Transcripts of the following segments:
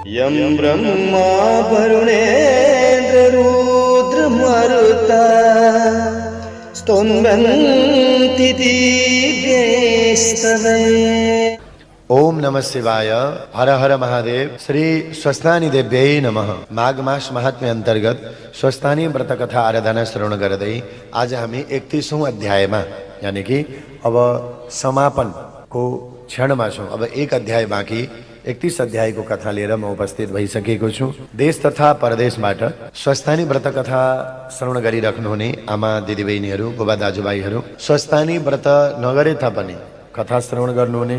यं ब्रह्मा वरुणेन्द्ररुद्रमरुता स्तुवन्ति दिव्यैस्तवे। ओम नमः शिवाय। हर हर महादेव। श्री स्वस्थानी देव्यै नमः। माघ मास महात्म्य अंतर्गत स्वस्थानी व्रत कथा आराधना श्रवण गर्दै आज हामी 31औं अध्यायमा यानी कि अब समापन को क्षणमा छौं। अब एक अध्याय बाँकी 31 अध्यायको कथा लिएर म उपस्थित भइसकेको छु। देश तथा परदेशबाट स्वस्थानी व्रत कथा श्रवण गरिराख्नुहुने आमा दिदीबहिनीहरू, बुबा दाजुभाइहरू, स्वस्थानी व्रत नगरे तापनि कथा श्रवण गर्नुहुने,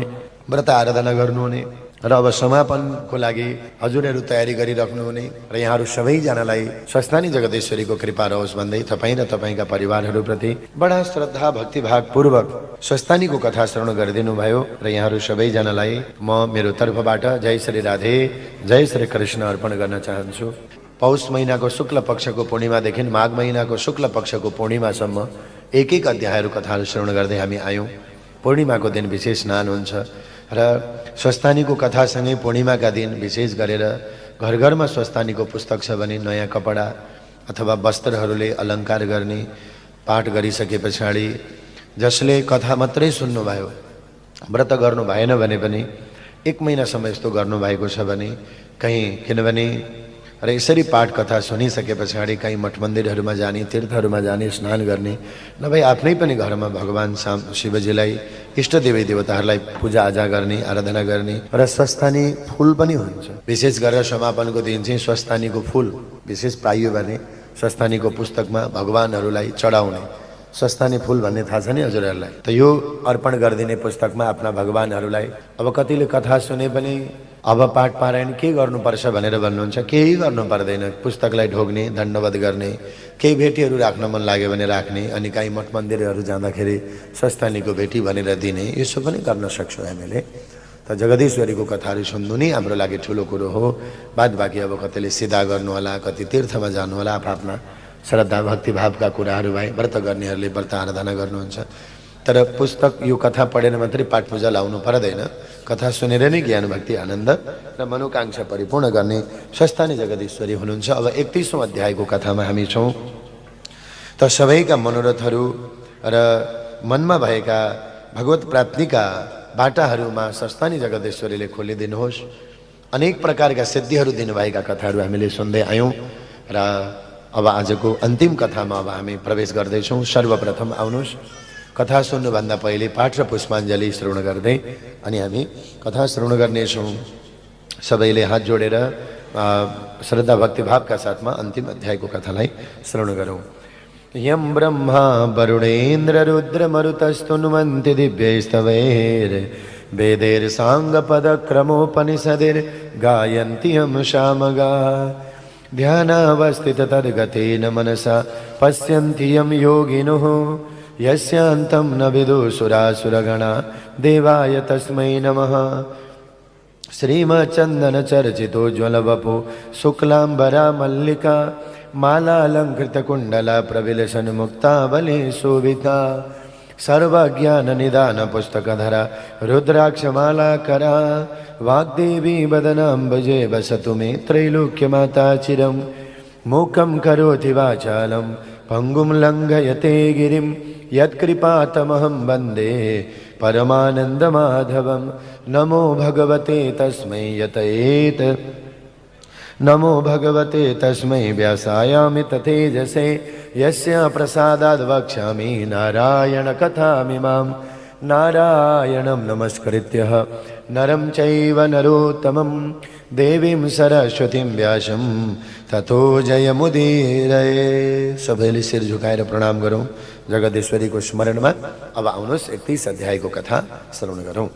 व्रत आराधना गर्नुहुने र अब समापनको लागि हजुरहरू तयारी गरिराख्नुहुने र यहाँहरू सबैजनालाई स्वस्थानी जगदीश्वरीको कृपा रहोस् भन्दै तपाईँ र तपाईँका परिवारहरूप्रति बडा श्रद्धा भक्तिभाव पूर्वक स्वस्थानीको कथा श्रवण गरिदिनु भयो र यहाँहरू सबैजनालाई म मेरो तर्फबाट जय श्री राधे, जय श्री कृष्ण अर्पण गर्न चाहन्छु। पौष महिनाको शुक्ल पक्षको पूर्णिमादेखि माघ महिनाको शुक्ल पक्षको पूर्णिमासम्म एक एक अध्यायहरू कथाहरू श्रवण गर्दै हामी आयौँ। पूर्णिमाको दिन विशेष स्नान हुन्छ र स्वस्थानीको कथासँगै पूर्णिमाका दिन विशेष गरेर घर घरमा स्वस्थानीको पुस्तक छ भने नयाँ कपडा अथवा वस्त्रहरूले अलङ्कार गर्ने, पाठ गरिसके पछाडि जसले कथा मात्रै सुन्नुभयो, व्रत गर्नु भएन भने पनि 1 महिनासम्म यस्तो गर्नुभएको छ भने कहीँ, किनभने र यसरी पाठ कथा सुनिसके पछाडि कहीँ मठ मन्दिरहरूमा जाने, तीर्थहरूमा जाने, स्नान गर्ने, नभए आफ्नै पनि घरमा भगवान शिवजीलाई, इष्टदेवी देवताहरूलाई पूजाआजा गर्ने, आराधना गर्ने र स्वस्थानी फुल पनि हुन्छ। विशेष गरेर समापनको दिन चाहिँ स्वस्थानीको फुल विशेष पाइयो भने स्वस्थानीको पुस्तकमा भगवानहरूलाई चढाउने स्वस्थानी फुल भन्ने थाहा छ नि हजुरहरूलाई? त यो अर्पण गरिदिने पुस्तकमा आफ्ना भगवानहरूलाई अब कतिले कथा सुने पनि अब पाठ पारायण के गर्नुपर्छ भनेर भन्नुहुन्छ। केही गर्नु पर्दैन, पुस्तकलाई ढोग्ने, दण्डवत गर्ने, केही भेटीहरू राख्न मन लाग्यो भने राख्ने, अनि काहीँ मठ मन्दिरहरू जाँदाखेरि स्वस्थानीको भेटी भनेर दिने, यसो पनि गर्न सक्छौँ हामीले। त जगदीश्वरीको कथाहरू सुन्नु नै हाम्रो लागि ठुलो कुरो हो। बाद बाँकी अब कतिले सिधा गर्नु होला, कति तीर्थमा जानु होला, आफ्ना श्रद्धा भक्तिभावका कुराहरू भए व्रत गर्नेहरूले व्रत आराधना गर्नुहुन्छ। तर पुस्तक यो कथा पढेर मात्रै पाठ पूजा लाउनु पर्दैन, कथा सुनेर नै ज्ञान भक्ति आनन्द र मनोकांक्षा परिपूर्ण गर्ने स्वस्थानी जगदीश्वरी हुनुहुन्छ। अब 31औं अध्यायको कथामा हामी छौँ। त सबैका मनोरथहरू र मनमा भएका भगवत प्राप्तिका बाटाहरूमा स्वस्थानी जगदीश्वरीले खोलिदिनुहोस्। अनेक प्रकारका सिद्धिहरू दिनुभएका कथाहरू हामीले सुन्दै आयौँ र अब आजको अन्तिम कथामा अब हामी प्रवेश गर्दैछौँ। सर्वप्रथम आउनुहोस्, कथा सुन्नुभन्दा पहिले पाठ र पुष्पाञ्जली श्रवण गर्दै अनि हामी कथा श्रवण गर्नेछौँ। सबैले हात जोडेर श्रद्धा भक्तिभावका साथमा अन्तिम अध्यायको कथालाई श्रवण गरौँ। यं ब्रह्मा वरुणेन्द्र रुद्रमरुतस्तुन्वन्ति दिव्यैस्तवैर् वेदैर् साङ्गपदक्रमोपनिषदैर् गायन्ति यं सामगा ध्यानावस्थित तद्गतेन मनसा पश्यन्ति यं योगिनः यस्यान्तं न विदुषुरासुरगणा देवाय तस्मै नमः। श्रीमच्चन्दनचर्चितोज्ज्वलवपु शुक्लाम्बरा मल्लिका मालालङ्कृतकुण्डला प्रविलसन्मुक्तावली शोभिता सर्वज्ञाननिदानपुस्तकधरा रुद्राक्षमालाकरा वाग्देवी वदनाम्बुजे वसतु मे त्रैलोक्यमाता चिरं मूकं करोति वाचालं पङ्गुं लङ्घयते गिरिं यत्कृपातमहं वन्दे परमानन्दमाधवं। नमो भगवते तस्मै यतएत, नमो भगवते तस्मै व्यासायामि तथेजसे यस्य प्रसादाद् वक्ष्यामि नारायणकथामिमां। नारायणं नमस्कृत्य नरं चैव नरोत्तमं देवीं सरस्वतीं व्यासं ततो जयमुदीरये। सबैले शिर झुकाएर प्रणाम गरौँ जगदीश्वरीको स्मरणमा। अब आउनुहोस् 31 अध्यायको कथा श्रवण गरौँ।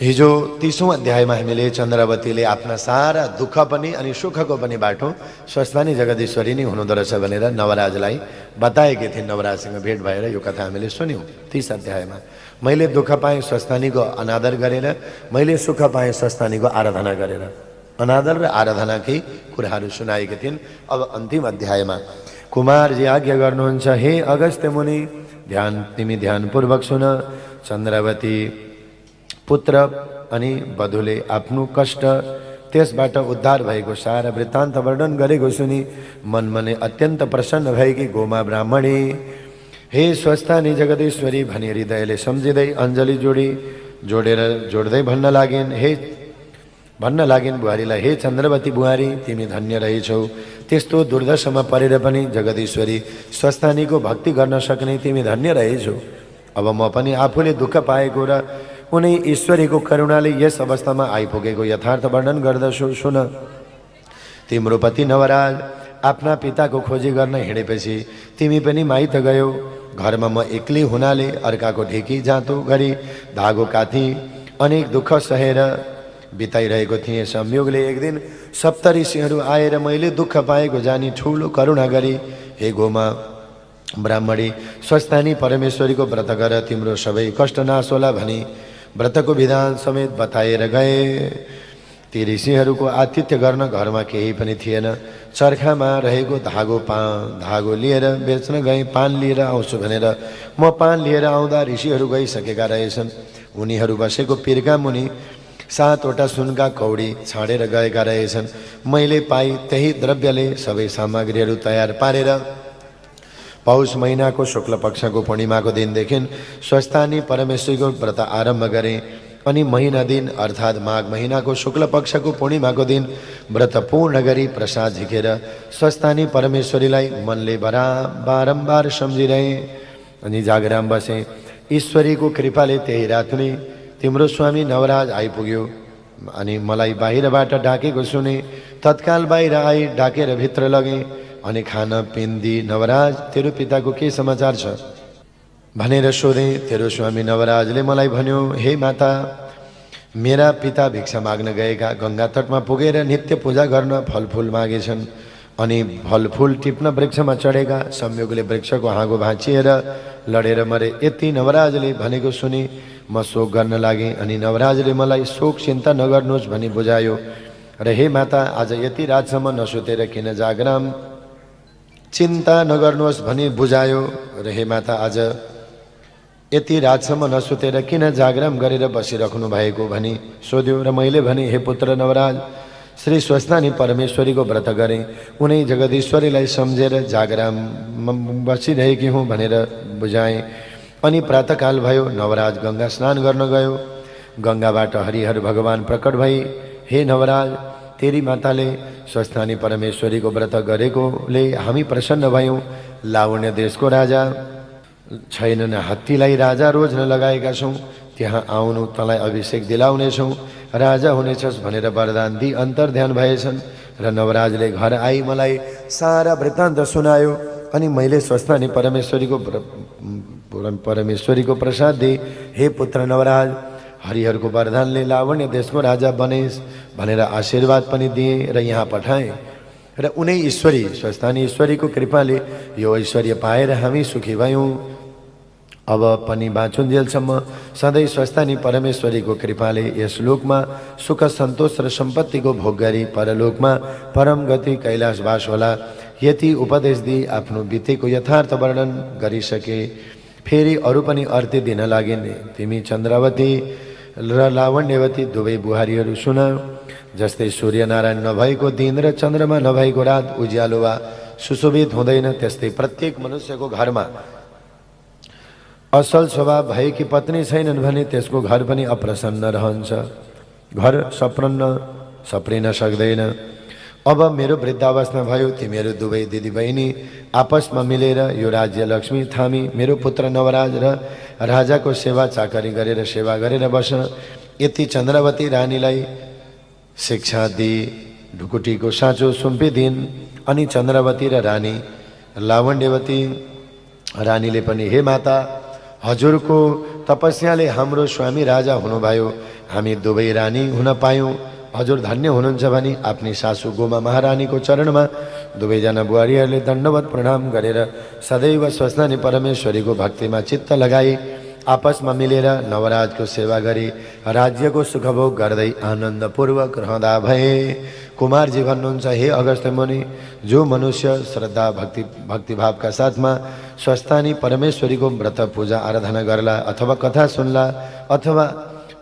हिजो 30औं अध्यायमा हामीले चन्द्रावतीले आफ्ना सारा दुःख पनि अनि सुखको पनि बाटो स्वस्थानी जगदीश्वरी नै हुनुहुँदो रहेछ भनेर नवराजलाई बताएकी थिइन्। नवराजसँग भेट भएर यो कथा हामीले सुन्यौँ 30 अध्यायमा। मैले दुःख पाएँ स्वस्थानीको अनादर गरेर, मैले सुख पाएँ स्वस्थानीको आराधना गरेर, अनादर र आराधनाकै कुराहरू सुनाएकी थिइन्। अब अन्तिम अध्यायमा कुमारजी आज्ञा गर्नुहुन्छ, हे अगस्त्य मुनि तिमी ध्यानपूर्वक सुन। चन्द्रावती पुत्र अनि वधुले आफ्नो कष्ट त्यसबाट उद्धार भएको सारा वृत्तान्त वर्णन गरेको सुनि मनमने अत्यन्त प्रसन्न भएकी गोमा ब्राह्मणी हे स्वस्थानी जगदीश्वरी भनी हृदयले सम्झिँदै अञ्जली जोड्दै भन्न लागिन् बुहारीलाई, हे चन्द्रवती बुहारी, तिमी धन्य रहेछौ। त्यस्तो दुर्दशामा परेर पनि जगदीश्वरी स्वस्थानीको भक्ति गर्न सक्ने तिमी धन्य रहेछौ। अब म पनि आफूले दुःख पाएको र उनै ईश्वरीको करुणाले यस अवस्थामा आइपुगेको यथार्थ वर्णन गर्दछु, सुन। तिम्रो पति नवराज आफ्ना पिताको खोजी गर्न हिँडेपछि तिमी पनि माइत गयो। घरमा म एक्लै हुनाले अर्काको ढेकी जाँतो गरी धागो काथी अनेक दुःख सहेर बिताइरहेको थिएँ। संयोगले एक दिन सप्तऋषिहरू आएर मैले दुःख पाएको जानी ठुलो करुणा गरी हे गोमा ब्राह्मणी स्वस्थानी परमेश्वरीको व्रत गर, तिम्रो सबै कष्ट नाश होला भनी व्रतको विधान समेत बताएर गए। ती ऋषिहरूको आतिथ्य गर्न घरमा केही पनि थिएन। चर्खामा रहेको धागो लिएर बेच्न गएँ। पान लिएर आउँछु भनेर म पान लिएर आउँदा ऋषिहरू गइसकेका रहेछन्। उनीहरू बसेको पिर्का मुनि 7वटा सुनका कौडी छाडेर गएका रहेछन्। मैले पाई त्यही द्रव्यले सबै सामग्रीहरू तयार पारेर पौष महिनाको शुक्ल पक्षको पूर्णिमाको दिनदेखि स्वस्थानी परमेश्वरीको व्रत आरम्भ गरेँ। अनि महिना दिन अर्थात् माघ महिनाको शुक्ल पक्षको पूर्णिमाको दिन व्रत पूर्ण गरी प्रसाद झिकेर स्वस्थानी परमेश्वरीलाई मनले बारम्बार सम्झिरहेँ। अनि जागराम बसेँ। ईश्वरीको कृपाले त्यही रात नै तिम्रो स्वामी नवराज आइपुग्यो। अनि मलाई बाहिरबाट डाकेको सुने। तत्काल बाहिर आई डाकेर भित्र लगेँ अनि खान पिन्दी, नवराज तेरो पिताको के समाचार छ भनेर सोधेँ। तेरो स्वामी नवराजले मलाई भन्यो, हे माता, मेरा पिता भिक्षा माग्न गएका गङ्गा तटमा पुगेर नित्य पूजा गर्न फलफुल मागेछन्। अनि फलफुल टिप्न वृक्षमा चढेका संयोगले वृक्षको हाँगो भाँचिएर लडेर मरे। यति नवराजले भनेको सुनि म शोक गर्न लागेँ। अनि नवराजले मलाई शोक चिन्ता नगर्नुहोस् भनी बुझायो र हे माता, आज यति रातसम्म नसुतेर किन जागराम चिन्ता नगर्नुहोस् भनी बुझायो र हे माता, आज यति रातसम्म नसुतेर किन जागराम गरेर बसिराख्नु भएको भनी सोध्यो। र मैले भने, हे पुत्र नवराज, श्री स्वस्थानी परमेश्वरीको व्रत गरेँ, उनै जगदीश्वरीलाई सम्झेर जागराम बसिरहेकी हुँ भनेर बुझाएँ। अनि प्रातःकाल भयो। नवराज गङ्गा स्नान गर्न गयो। गङ्गाबाट हरिहर भगवान प्रकट भई, हे नवराज, तेरी माताले स्वस्थानी परमेश्वरीको व्रत गरेकोले हामी प्रसन्न भयौँ। लावण्य देशको राजा छैनन्, हात्तीलाई राजा रोज्न लगाएका छौँ। त्यहाँ आउनु, तँलाई अभिषेक दिलाउनेछौँ, राजा हुनेछस् भनेर वरदान दिई अन्तर्ध्यान भएछन्। र नवराजले घर आई मलाई सारा वृत्तान्त सुनायो। अनि मैले स्वस्थानी परमेश्वरीको प्रसाद दिए। हे पुत्र नवराज, हरिहरको वरदानले लावण्य देशको राजा बनेस् भनेर आशीर्वाद पनि दिए र यहाँ पठाएँ। र उनै ईश्वरी स्वस्थानी ईश्वरीको कृपाले यो ऐश्वर्य पाएर हामी सुखी भयौँ। अब पनि बाँचुन्जेलसम्म सधैँ स्वस्थानी परमेश्वरीको कृपाले यस लोकमा सुख सन्तोष र सम्पत्तिको भोग गरी परलोकमा परम गति कैलाशवास होला। यति उपदेश दिई आफ्नो बितेको यथार्थ वर्णन गरिसके। फेरि अरू पनि अर्थे दिन लागिन्। तिमी चन्द्रावती र लावण्यवती दुवै बुहारीहरू सुन। जस्तै सूर्यनारायण नभएको दिन र चन्द्रमा नभएको रात उज्यालो वा सुशोभित हुँदैन, त्यस्तै प्रत्येक मनुष्यको घरमा असल स्वभाव भएकी पत्नी छैनन् भने त्यसको घर पनि अप्रसन्न रहन्छ। घर सप्रिन सक्दैन। अब मेरो वृद्धावस्था भयो। तिमीहरू दुवै दिदीबहिनी आपसमा मिलेर यो राज्य लक्ष्मी थामी मेरो पुत्र नवराज र राजाको सेवा चाकरी गरेर बस। यति चन्द्रावती रानीलाई शिक्षा दिई ढुकुटीको साँचो सुम्पिदिन्। अनि चन्द्रावती र रानी लावण्यवती रानीले पनि, हे माता, हजुरको तपस्याले हाम्रो स्वामी राजा हुनुभयो। हामी दुवै रानी हुन पायौँ। हजुर धन्य हुनुहुन्छ भनी आफ्नी सासू गोमा महारानीको चरणमा दुवैजना बुहारीहरूले दण्डवत प्रणाम गरेर सदैव स्वस्थानी परमेश्वरीको भक्तिमा चित्त लगाई आपसमा मिलेर नवराजको सेवा गरी राज्यको सुखभोग गर्दै आनन्दपूर्वक रहँदा भए। कुमारजी भन्नुहुन्छ, हे अगस्त्य मुनि, जो मनुष्य श्रद्धा भक्तिभावका साथमा स्वस्थानी परमेश्वरीको व्रत पूजा आराधना गर्ला अथवा कथा सुन्ला अथवा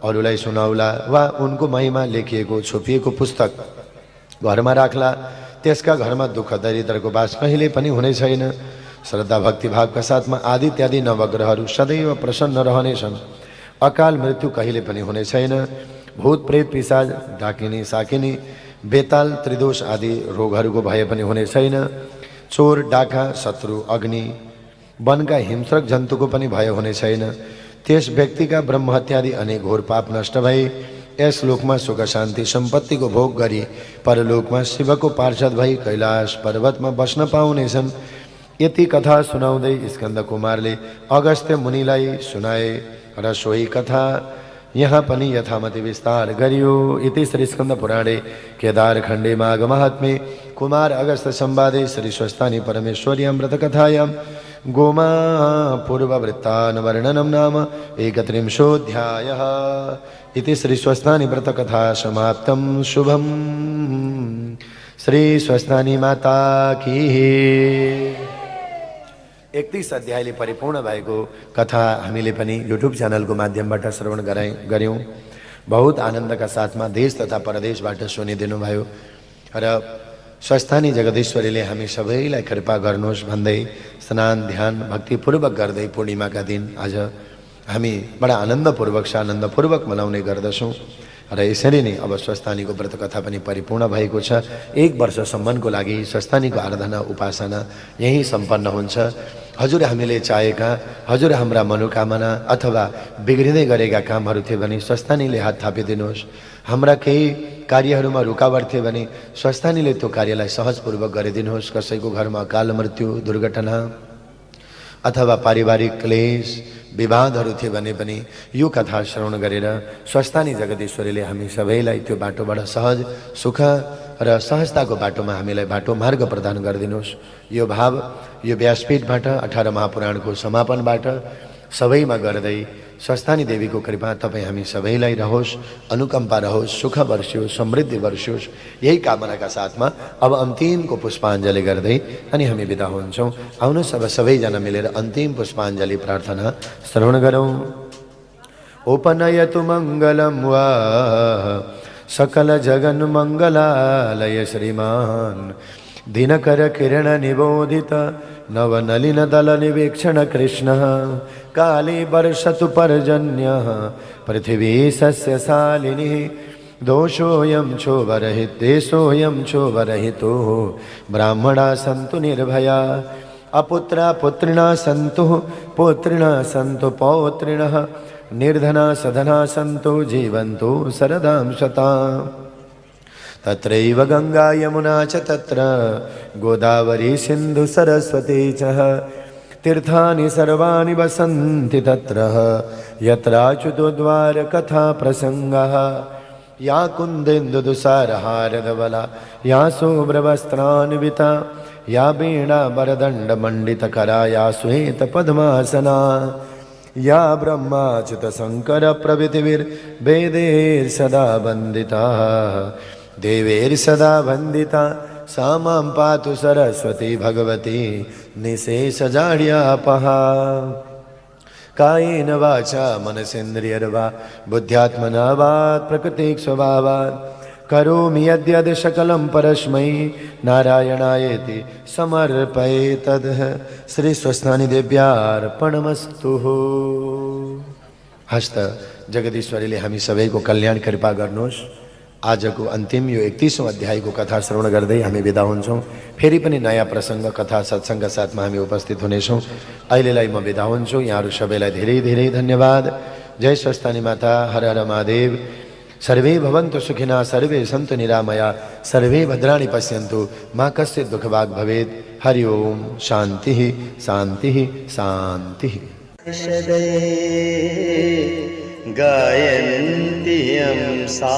अरूलाई सुनाउला वा उनको महिमा लेखिएको छुपिएको पुस्तक घरमा राख्ला, त्यसका घरमा दुःख दरिद्रको बास कहिले पनि हुने छैन। श्रद्धा भक्तिभावका साथमा आदि इत्यादि नवग्रहहरू सदैव प्रसन्न रहनेछन्। अकाल मृत्यु कहिले पनि हुने छैन। भूत प्रेत पिशाच डाकिनी साकिनी बेताल त्रिदोष आदि रोगहरूको भय पनि हुने छैन। चोर डाका शत्रु अग्नि वनका हिंस्रक जन्तुको पनि भय हुने छैन। त्यस व्यक्तिका ब्रह्महत्यादि अनेक घोर पाप नष्ट भई यस लोकमा सुख शान्ति सम्पत्तिको भोग गरी परलोकमा शिवको पार्षद भई कैलाश पर्वतमा बस्न पाउनेछन्। यति कथा सुनाउँदै स्कन्द कुमारले अगस्त्य मुनिलाई सुनाए र सोही कथा यहाँ पनि यथामति विस्तार गरियो। इति श्री स्कन्द पुराणे केदार खण्डे माघ महात्म्ये कुमार अगस्त्य संवादे श्री स्वस्थानी परमेश्वर्यां व्रतकथायां गोमा पूर्ववृत्तानुवर्णनं नाम 31 इति श्री स्वस्थानी व्रतकथा समाप्तं। शुभम। श्री स्वस्थानी माता की 31 अध्यायले परिपूर्ण भएको कथा हामीले पनि युट्युब च्यानलको माध्यमबाट श्रवण गऱ्यौँ। बहुत आनन्दका साथमा देश तथा परदेशबाट सुनिदिनु भयो र स्वस्थानी जगदीश्वरीले हामी सबैलाई कृपा गर्नुहोस् भन्दै स्नान ध्यान भक्तिपूर्वक गर्दै पूर्णिमाका दिन आज हामी बडा आनन्दपूर्वक मनाउने गर्दछौँ र यसरी नै अब स्वस्थानीको व्रत कथा पनि परिपूर्ण भएको छ। 1 वर्षसम्मको लागि स्वस्थानीको आराधना उपासना यही सम्पन्न हुन्छ। हजुर हामीले चाहेका हजुर हाम्रा मनोकामना अथवा बिग्रिँदै गरेका कामहरू थिए भने स्वस्थानीले हात थापिदिनुहोस्। हाम्रा केही कार्यहरूमा रुकावट थिए भने स्वस्थानीले त्यो कार्यलाई सहजपूर्वक गरिदिनुहोस्। कसैको घरमा अकाल मृत्यु दुर्घटना अथवा पारिवारिक क्लेश विवादहरू थिए भने पनि यो कथा श्रवण गरेर स्वस्थानी जगदीश्वरीले हामी सबैलाई त्यो बाटोबाट सहज सुख र सहजताको बाटोमा हामीलाई बाटो मार्ग प्रदान गरिदिनुहोस्। यो भाव यो व्यासपीठबाट 18 महापुराणको समापनबाट सबैमा गर्दै स्वस्थानी देवीको कृपा तपाईँ हामी सबैलाई रहोस्, अनुकम्पा रहोस्, सुख वर्षियोस्, समृद्धि वर्षियोस्, यही कामनाका साथमा अब अन्तिमको पुष्पाञ्जली गर्दै अनि हामी बिदा हुन्छौँ। आउनुहोस् अब सबैजना मिलेर अन्तिम पुष्पाञ्जली प्रार्थना श्रवण गरौँ। उपनयतु मङ्गलं वा सकल जगन् मङ्गलालय श्रीमान् दिनकर किरण निबोधित नवनलिन दल निवेक्षण कृष्णः काले वर्षतु पर्जन्यः पृथिवी सस्यशालिनी दोषोऽयं क्षोभरहित देशोऽयं क्षोभरहितो ब्राह्मणा सन्तु निर्भया अपुत्रा पुत्रिणा सन्तु पौत्रिणा सन्तु पौत्रिणः निर्धना सधना सन्तु जीवन्तु शरदां शताम्। तत्रैव गंगा यमुना च तत्र गोदावरी सिंधु सरस्वती च तीर्थानि सर्वाणि वसन्ति तत्र यत्राच्युतोद्वार कथा प्रसंगः या कुन्देन्दुदुसारहारधवला या शुभ्रवस्त्रान्विता या वीणा वरदण्डमण्डितकरा या श्वेतपद्मासना या ब्रह्माच्युत शंकर प्रभृतिर्वेदैर्सदा वन्दिता देवैर्सदा वन्दिता सा मां पातु सरस्वती भगवती निशेषजाड्यापहा। कायेन वाचा मनसेन्द्रियर्वा बुद्ध्यात्मना वा प्रकृतिक स्वभावात् करोमि यद्यद् सकलं परस्मै नारायणायेति समर्पयेतद्। श्री स्वस्थानी देव्यार्पणमस्तु। हस्त जगदीश्वरीले हामी सबैको कल्याण कृपा गर्नुहोस्। आजको अन्तिम यो 31औं अध्यायको कथा श्रवण गर्दै हामी बिदा हुन्छौँ। फेरि पनि नयाँ प्रसङ्ग कथा सत्सङ्गका साथमा हामी उपस्थित हुनेछौँ। अहिलेलाई म बिदा हुन्छु। यहाँहरू सबैलाई धेरै धेरै धन्यवाद। जय स्वस्थानी माता। हर हर महादेव। सर्वे भवन्तु सुखिनः सर्वे सन्तु निरामया सर्वे भद्राणि पश्यन्तु मा कश्चित् दुःखभाग् भवेत्। हरि ओम। शान्तिः शान्तिः शान्तिः। गायन्ति यं सा